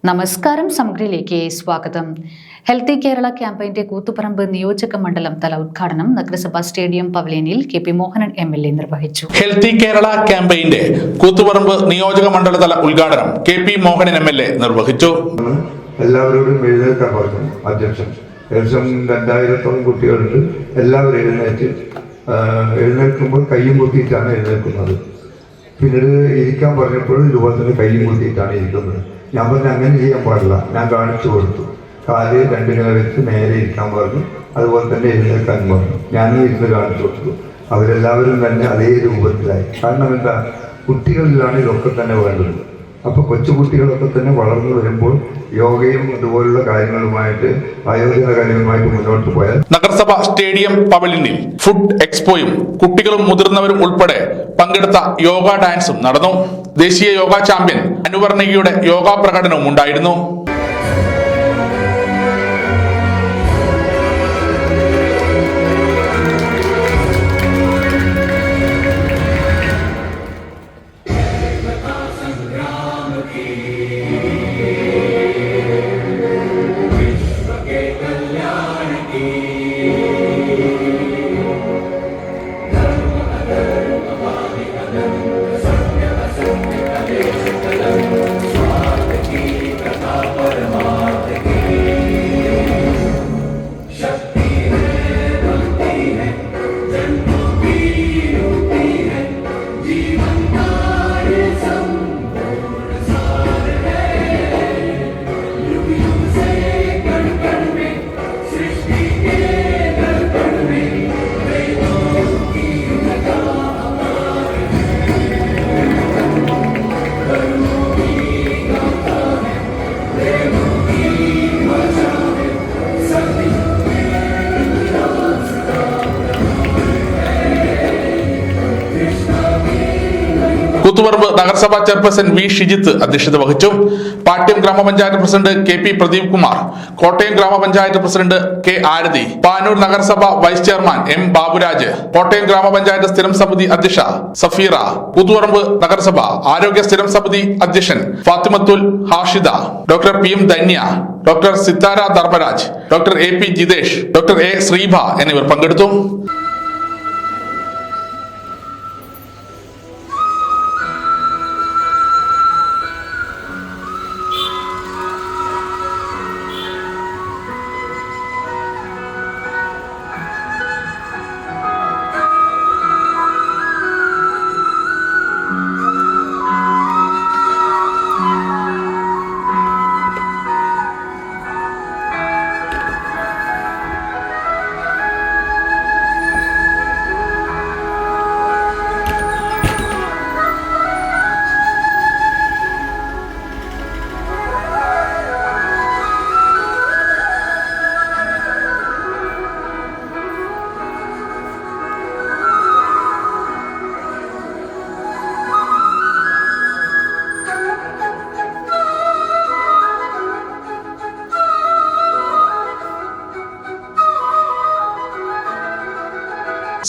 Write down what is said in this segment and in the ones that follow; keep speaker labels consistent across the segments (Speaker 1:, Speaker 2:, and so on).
Speaker 1: നമസ്കാരം, സമഗ്രയിലേക്ക് സ്വാഗതം. ഹെൽത്തി കേരള ക്യാമ്പയിന്റെ കൂത്തുപറമ്പ് നിയോജക മണ്ഡലം തല ഉദ്ഘാടനം നഗരസഭാ സ്റ്റേഡിയം പവലിയനിൽ KP മോഹനൻ MLA നിർവഹിച്ചു.
Speaker 2: ഹെൽത്തി കേരള ക്യാമ്പയിന്റെ കൂത്തുപറമ്പ് നിയോജക മണ്ഡലതല ഉദ്ഘാടനം KP മോഹനൻ MLA നിർവഹിച്ചു.
Speaker 3: എല്ലാവരോടും എഴുന്നേൽക്കാൻ പറഞ്ഞു അധ്യക്ഷൻ. ഏകദേശം 2000-ഓളം കുട്ടികളുണ്ട്. എല്ലാവരും എഴുന്നേൽക്കുമ്പോൾ കയ്യും കൂട്ടിയിട്ടാണ് എഴുന്നേൽക്കുന്നത്. പിന്നീട് ഇരിക്കാൻ പറഞ്ഞപ്പോൾ ഇതുപോലെ തന്നെ കയ്യും കൂട്ടിയിട്ടാണ് ഇരിക്കുന്നത്. ഞാൻ പറഞ്ഞു അങ്ങനെ ചെയ്യാൻ പാടില്ല. ഞാൻ കാണിച്ചു കൊടുത്തു. കാല് രണ്ടിനെ വെച്ച് നേരെ ഇരിക്കാൻ പറഞ്ഞു. അതുപോലെ തന്നെ എഴുന്നേൽക്കാൻ പറഞ്ഞു. ഞാനും ഇരുന്ന് കാണിച്ചു കൊടുത്തു. അവരെല്ലാവരും തന്നെ അതേ രൂപത്തിലായി. കാരണം എന്താ, കുട്ടികളിലാണ് ഇതൊക്കെ തന്നെ വേണ്ടത്. അപ്പോൾ കൊച്ചുകുട്ടികളൊക്കെ തന്നെ വളർന്നു വരുമ്പോൾ യോഗയും അതുപോലുള്ള കാര്യങ്ങളുമായിട്ട് ആയോധന കാര്യങ്ങളുമായിട്ട് മുന്നോട്ട് പോയാൽ
Speaker 2: നഗരസഭ സ്റ്റേഡിയം പവലിയനിൽ ഫുഡ് എക്സ്പോയും കുട്ടികളും മുതിർന്നവരും ഉൾപ്പെടെ പങ്കെടുത്ത യോഗ ഡാൻസും നടന്നു. ദേശീയ യോഗ ചാമ്പ്യൻ അനുവർണികയുടെ യോഗ പ്രകടനവും ഉണ്ടായിരുന്നു. കൂത്തുപറമ്പ് നഗരസഭാ ചെയർപേഴ്സൺ V. ഷിജിത്ത് അധ്യക്ഷത വഹിച്ചു. Pattiam grama panchayat president KP Pradeep Kumar, Kottayam grama panchayat president K. Arathi, Panoor നഗരസഭ vice chairman M. Baburaj, Kottayam grama panchayat സ്ഥിരം സമിതി അധ്യക്ഷ സഫീറ, കൂത്തുപറമ്പ് നഗരസഭ ആരോഗ്യ സ്ഥിരം സമിതി അധ്യക്ഷൻ Fathimathul Hashida, doctor PM Dhanya, doctor Sithara Dharmaraj, doctor AP Jithesh, doctor A. Sreebha എന്നിവർ പങ്കെടുത്തു.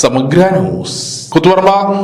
Speaker 2: സമഗ്ര ന്യൂസ് കൂത്തുപറമ്പ്.